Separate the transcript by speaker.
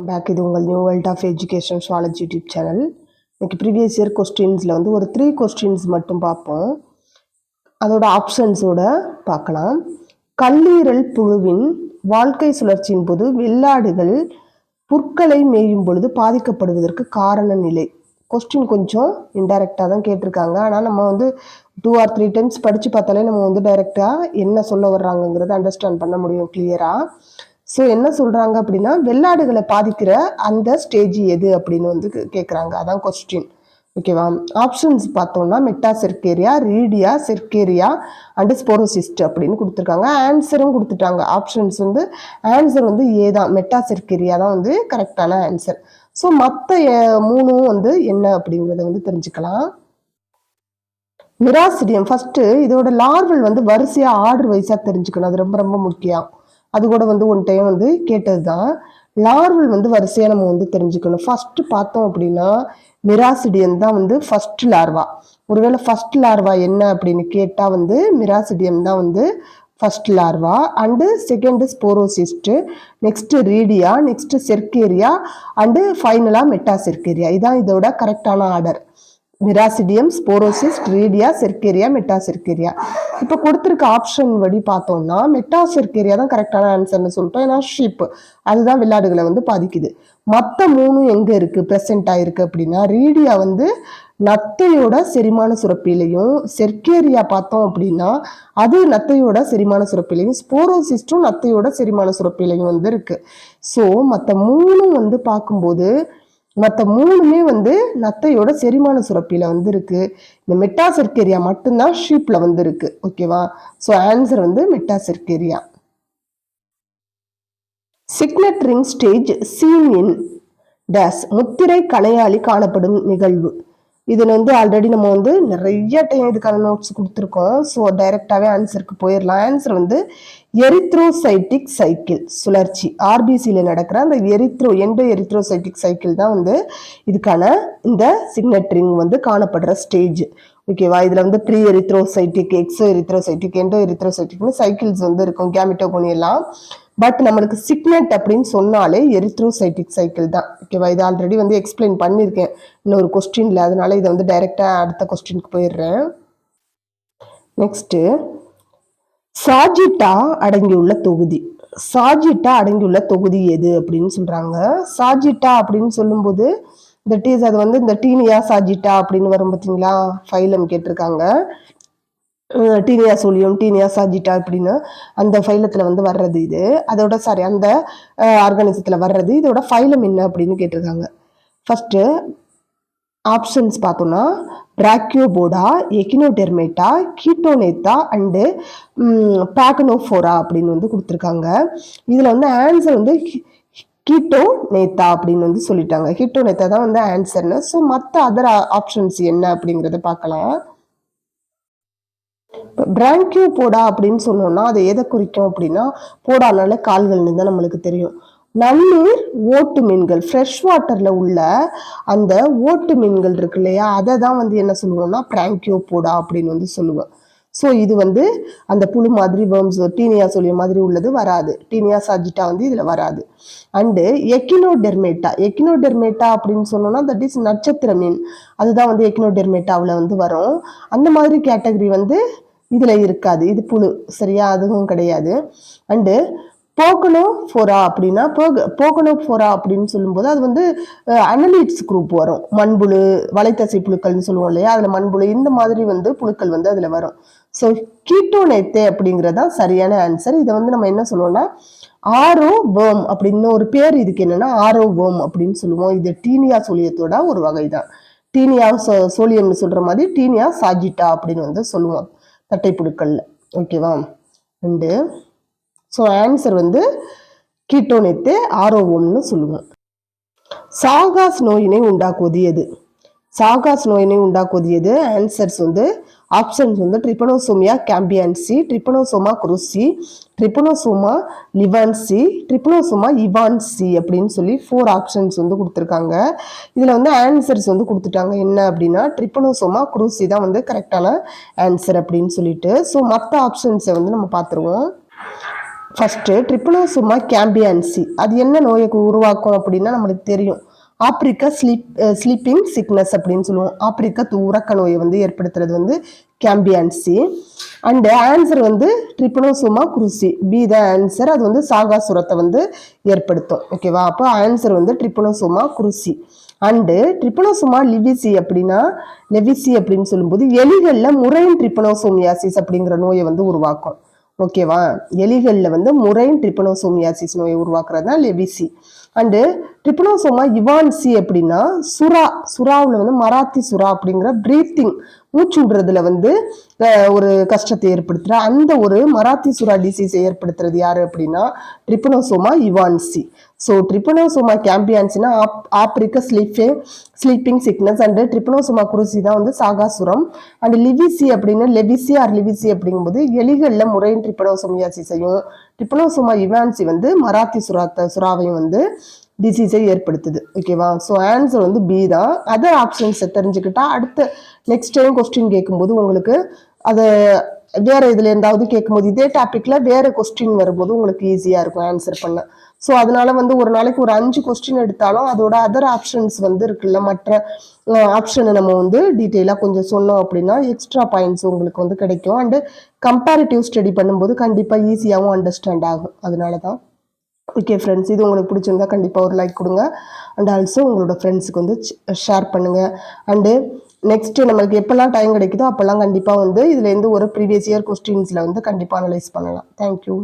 Speaker 1: Welcome back. இது உங்கள் new world of education zoology YouTube channel. இன்னைக்கு ப்ரீவியஸ் இயர் கொஸ்டின்ஸில் வந்து ஒரு 3 கொஸ்டின்ஸ் மட்டும் பார்ப்போம். அதோட ஆப்ஷன்ஸோட பார்க்கலாம். கல்லீரல் புழுவின் வாழ்க்கை சுழற்சியின் போது வெள்ளாடுகள் புற்களை மேயும் பொழுது பாதிக்கப்படுவதற்கு காரண நிலை. கொஸ்டின் கொஞ்சம் இன்டைரக்டாக தான் கேட்டிருக்காங்க. ஆனால் நம்ம வந்து 2 or 3 டைம்ஸ் படித்து பார்த்தாலே நம்ம வந்து டைரெக்டாக என்ன சொல்ல வர்றாங்கங்கிறத அண்டர்ஸ்டாண்ட் பண்ண முடியும் கிளியராக. ஸோ என்ன சொல்கிறாங்க அப்படின்னா, வெள்ளாடுகளை பாதிக்கிற அந்த ஸ்டேஜ் எது அப்படின்னு வந்து கேட்குறாங்க. அதான் கொஸ்டின். ஓகேவா? ஆப்ஷன்ஸ் பார்த்தோம்னா மெட்டாசெர்கேரியா, ரீடியா, செர்கேரியா அண்டு ஸ்போரோசிஸ்ட் அப்படின்னு கொடுத்துருக்காங்க. ஆன்சரும் கொடுத்துட்டாங்க. ஆப்ஷன்ஸ் வந்து ஆன்சர் வந்து ஏ தான், மெட்டாசெர்கேரியா தான் வந்து கரெக்டான ஆன்சர். ஸோ மற்ற 3 வந்து என்ன அப்படிங்கிறத வந்து தெரிஞ்சுக்கலாம். மிராசிடியம் ஃபஸ்ட்டு இதோட லார்வல் வந்து வரிசையாக ஆர்டர் வைஸாக தெரிஞ்சுக்கணும். அது ரொம்ப ரொம்ப முக்கியம். அது கூட வந்து ஒன் டைம் வந்து கேட்டது தான். லார்வல் வந்து வரிசையாக நம்ம வந்து தெரிஞ்சுக்கணும். ஃபஸ்ட்டு பார்த்தோம் அப்படின்னா மிராசிடியம் தான் வந்து ஃபஸ்ட் லார்வா. ஒருவேளை ஃபஸ்ட் லார்வா என்ன அப்படின்னு கேட்டால் வந்து மிராசிடியம் தான் வந்து first larva. And second sporocyst, next redia, next cercaria and ஃபைனலாக மெட்டாசெர்கேரியா. இதான் இதோட கரெக்டான ஆர்டர். மிராசிடியம், ஸ்போரோசிஸ்ட், ரீடியா, செர்கேரியா, மெட்டாசெர்கேரியா. இப்போ கொடுத்துருக்க ஆப்ஷன் படி பார்த்தோம்னா மெட்டாசெர்கேரியா தான் கரெக்டான ஆன்சர்னு சொல்லிட்டோம். ஏன்னா ஷீப் அதுதான் வெள்ளாடுகளை வந்து பாதிக்குது. மற்ற 3 எங்கே இருக்குது ப்ரெசென்ட் ஆகிருக்கு அப்படின்னா, ரீடியா வந்து நத்தையோட செரிமான சுரப்பிலையும், செர்கேரியா பார்த்தோம் அப்படின்னா அது நத்தையோட செரிமான சுரப்பிலையும், ஸ்போரோசிஸ்டும் நத்தையோட செரிமான சுரப்பிலையும் வந்து இருக்குது. ஸோ மற்ற 3 வந்து பார்க்கும்போது மற்ற 3மே வந்து நத்தையோட செரிமான சுரப்பியில் வந்து இருக்கு. இந்த மெட்டாசெர்கேரியா மட்டும்தான் ஷீப்ல வந்து இருக்கு. ஓகேவா? ஸோ ஆன்சர் வந்து மெட்டாசெர்கேரியா. சிக்னட் ரிங் ஸ்டேஜ் சீன் இன் டேஸ் முத்திரை கணையாளி காணப்படும் நிகழ்வு. இதில் வந்து ஆல்ரெடி நம்ம வந்து நிறைய டைம் இதுக்கான நோட்ஸ் கொடுத்துருக்கோம். ஸோ டைரெக்டாகவே ஆன்சருக்கு போயிடலாம். ஆன்சர் வந்து எரித்ரோசைட்டிக் சைக்கிள் சுழற்சி. ஆர்பிசியில் நடக்கிற அந்த எண்டோ எரித்ரோசைட்டிக் சைக்கிள் தான் வந்து இதுக்கான இந்த சிக்னட் ரிங் வந்து காணப்படுற ஸ்டேஜ். ஓகேவா? இதில் வந்து pre erythrocytic, exo erythrocytic, endo எரித்ரோசைட்டிக்னு சைக்கிள்ஸ் வந்து இருக்கும், கேமிட்டோகோனி எல்லாம். பட் நம்மளுக்கு சிக்னட் அப்படின்னு சொன்னாலே எரித்ரோசைட்டிக் சைக்கிள் தான். ஓகேவா? இது ஆல்ரெடி வந்து எக்ஸ்பிளைன் பண்ணியிருக்கேன் இன்னொரு கொஸ்டின்ல, அதனால இதை வந்து டைரெக்டாக அடுத்த கொஸ்டினுக்கு போயிடுறேன். நெக்ஸ்ட்டு சாஜிட்டா அடங்கியுள்ள தொகுதி. சாஜிட்டா அடங்கியுள்ள தொகுதி எது அப்படின்னு சொல்றாங்க. சாஜிட்டா அப்படின்னு சொல்லும்போது தட் இஸ் அது வந்து இந்த டீனியா சாஜிட்டா அப்படின்னு வரும் பார்த்தீங்களா, ஃபைலம் கேட்டிருக்காங்க. டீனியா சோலியம், டீனியா சாஜிட்டா அப்படின்னு அந்த ஃபைலத்தில் வந்து வர்றது இது. அதோட அந்த ஆர்கானிசத்தில் வர்றது. இதோட ஃபைலம் என்ன அப்படின்னு கேட்டிருக்காங்க. ஃபர்ஸ்ட் ஆப்ஷன்ஸ் பார்த்தோம்னா பிராக்கியோபோடா, எக்கினோடெர்மேட்டா, கீட்டோனேத்தா அண்டு பேகனோஃபோரா அப்படின்னு வந்து கொடுத்துருக்காங்க. இதில் வந்து ஆன்சர் வந்து கீட்டோனேத்தா அப்படின்னு வந்து சொல்லிட்டாங்க. கீட்டோனேத்தா தான் வந்து ஆன்சர்னு. ஸோ மற்ற அதர் ஆப்ஷன்ஸ் என்ன அப்படிங்கிறத பார்க்கலாம். பிராங்கியோபோடா அப்படின்னு சொன்னோம்னா அதை எதை குறிக்கும் அப்படின்னா, போடானால கால்கள்னு தான் நம்மளுக்கு தெரியும். நன்னீர் ஓட்டு மீன்கள், ஃப்ரெஷ் வாட்டர்ல உள்ள அந்த ஓட்டு மீன்கள் இருக்கு இல்லையா, அதை தான் வந்து என்ன சொல்லுவோம்னா பிராங்கியோபோடா அப்படின்னு வந்து சொல்லுவோம். ஸோ இது வந்து அந்த புழு மாதிரி வேர்ம்ஸ், டீனியா சோலியம் மாதிரி உள்ளது வராது. டீனியா சாஜிட்டா வந்து இதில் வராது. அண்டு எக்கினோடெர்மேட்டா அப்படின்னு சொன்னோம்னா தட் இஸ் நட்சத்திர மீன். அதுதான் வந்து எக்கினோடெர்மேட்டாவில் வந்து வரும். அந்த மாதிரி கேட்டகரி வந்து இதில் இருக்காது. இது புழு, சரியா? அதுவும் கிடையாது. அண்டு போகனோஃபோரா அப்படின்னா போகனோஃபோரா அப்படின்னு சொல்லும்போது அது வந்து அனலிட்ஸ் குரூப் வரும். மண்புழு, வலைத்தசை புழுக்கள்னு சொல்லுவோம் இல்லையா, அதில் மண்புழு இந்த மாதிரி வந்து புழுக்கள் வந்து அதில் வரும். ஸோ கீட்டோனேத்தே அப்படிங்கிறதான் சரியான ஆன்சர். இதை வந்து நம்ம என்ன சொல்லுவோம்னா ஆரோ வேர்ம் அப்படின்னு ஒரு பேர் இதுக்கு என்னன்னா ஆரோ வேர்ம் அப்படின்னு சொல்லுவோம். இது டீனியா சோலியத்தோட ஒரு வகை தான். டீனியா சோலியம்னு சொல்ற மாதிரி டீனியா சாஜிட்டா அப்படின்னு வந்து சொல்லுவோம் தட்டை புழுக்கள்ல. ஓகேவா? அண்டு ஸோ ஆன்சர் வந்து கீட்டோனேத்தே ஆரோவோம்னு சொல்லுவோம். சாகாஸ் நோயினை உண்டாக்குவது எது? சாகாஸ் நோயினை உண்டாக்குவது எது? ஆன்சர்ஸ் வந்து ஆப்ஷன்ஸ் வந்து ட்ரிபனோசோமியா கேம்பியான்சி, ட்ரிபனோசோமா குருசி, ட்ரிபனோசோமா லிவான்சி, ட்ரிபனோசோமா இவான்சி அப்படின்னு சொல்லி 4 ஆப்ஷன்ஸ் வந்து கொடுத்துருக்காங்க. இதில் வந்து ஆன்சர்ஸ் வந்து கொடுத்துட்டாங்க. என்ன அப்படின்னா ட்ரிபனோசோமா குருசி தான் வந்து கரெக்டான ஆன்சர் அப்படின்னு சொல்லிட்டு. ஸோ மற்ற ஆப்ஷன்ஸை வந்து நம்ம பார்த்துருவோம். ஃபர்ஸ்ட்டு ட்ரிப்பனோசோமா கேம்பியான்சி அது என்ன நோயை உருவாக்கும் அப்படின்னா நம்மளுக்கு தெரியும். ஆப்பிரிக்கா ஸ்லீப்பிங் சிக்னஸ் அப்படின்னு சொல்லுவோம். ஆப்பிரிக்கா உறக்க நோயை வந்து ஏற்படுத்துறது வந்து கேம்பியான்சி. அண்டு ஆன்சர் வந்து Trypanosoma cruzi. Be the answer. அது வந்து சாகாசுரத்தை வந்து ஏற்படுத்தும். ஓகேவா? அப்போ ஆன்சர் வந்து Trypanosoma cruzi. And Trypanosoma lewisi அப்படின்னு சொல்லும்போது எலிகளில் முறையின் ட்ரிப்பனோசோமியாசிஸ் அப்படிங்கிற நோயை வந்து உருவாக்கும். ஓகேவா? எலிகளில் வந்து முறையின் ட்ரிப்பனோசோமியாசிஸ் நோயை உருவாக்குறது தான் லெவிசி. அண்டு ட்ரிப்பனோசோமா இவான்சி அப்படின்னா சுறாவில் வந்து மராத்தி சுறா அப்படிங்கிற பிரீத்திங் மூச்சு விடுறதுல வந்து ஒரு கஷ்டத்தை ஏற்படுத்துற அந்த ஒரு மராத்தி சுறா டிசீஸை ஏற்படுத்துறது யாரு அப்படின்னா ட்ரிப்பனோசோமா இவான்சி. ஸோ ட்ரிப்பனோசோமா கேம்பியான்சினா ஆப்பிரிக்க ஸ்லீப்பிங் சிக்னஸ். அண்ட் ட்ரிப்பனோசோமா குருசி தான் வந்து சாகாசுரம். அண்ட் லெவிசி அப்படிங்கும்போது எலிகளில் முறையின் ட்ரிப்பனோசோமியாசிஸையும் ட்ரிப்பனோசோமா இவான்சி வந்து மராத்தி சுறாவையும் வந்து டிசீஸை ஏற்படுத்துது. ஓகேவா? ஸோ ஆன்சர் வந்து பி தான். அதர் ஆப்ஷன்ஸை தெரிஞ்சுக்கிட்டா அடுத்த நெக்ஸ்ட் டைம் கொஸ்டின் கேட்கும்போது உங்களுக்கு அதை வேற இதுல இருந்தாவது கேட்கும்போது இதே டாபிக்ல வேற கொஸ்டின் வரும்போது உங்களுக்கு ஈஸியா இருக்கும் ஆன்சர் பண்ண. ஸோ அதனால வந்து ஒரு நாளைக்கு ஒரு 5 கொஸ்டின் எடுத்தாலும் அதோட அதர் ஆப்ஷன்ஸ் வந்து இருக்குல்ல, மற்ற ஆப்ஷனை நம்ம வந்து டீட்டெயிலாக கொஞ்சம் சொன்னோம் அப்படின்னா எக்ஸ்ட்ரா பாயிண்ட்ஸ் உங்களுக்கு வந்து கிடைக்கும். அண்டு கம்பேரிட்டிவ் ஸ்டடி பண்ணும்போது கண்டிப்பாக ஈஸியாகவும் அண்டர்ஸ்டாண்ட் ஆகும். அதனால தான். ஓகே ஃப்ரெண்ட்ஸ், இது உங்களுக்கு பிடிச்சிருந்தா கண்டிப்பாக ஒரு லைக் கொடுங்க. அண்ட் ஆல்சோ உங்களோட ஃப்ரெண்ட்ஸுக்கு வந்து ஷேர் பண்ணுங்கள். அண்டு நெக்ஸ்ட்டு நம்மளுக்கு எப்போல்லாம் டைம் கிடைக்குதோ அப்போல்லாம் கண்டிப்பாக வந்து இதுலேருந்து ஒரு ப்ரீவியஸ் இயர் கொஸ்டின்ஸில் வந்து கண்டிப்பாக அனலைஸ் பண்ணலாம். தேங்க்யூ.